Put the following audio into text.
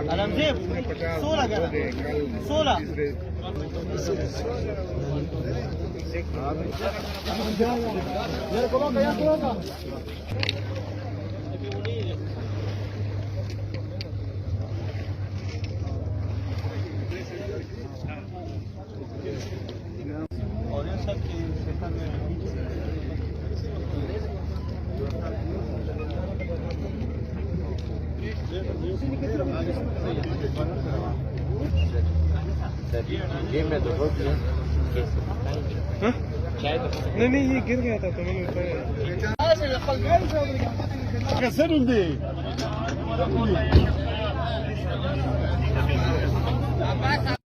अलमजेब 16 करा 16 और ये सब की सेकंड में गेम में तो बहुत नहीं ये गिर गया था तो मैंने उठाया कैसे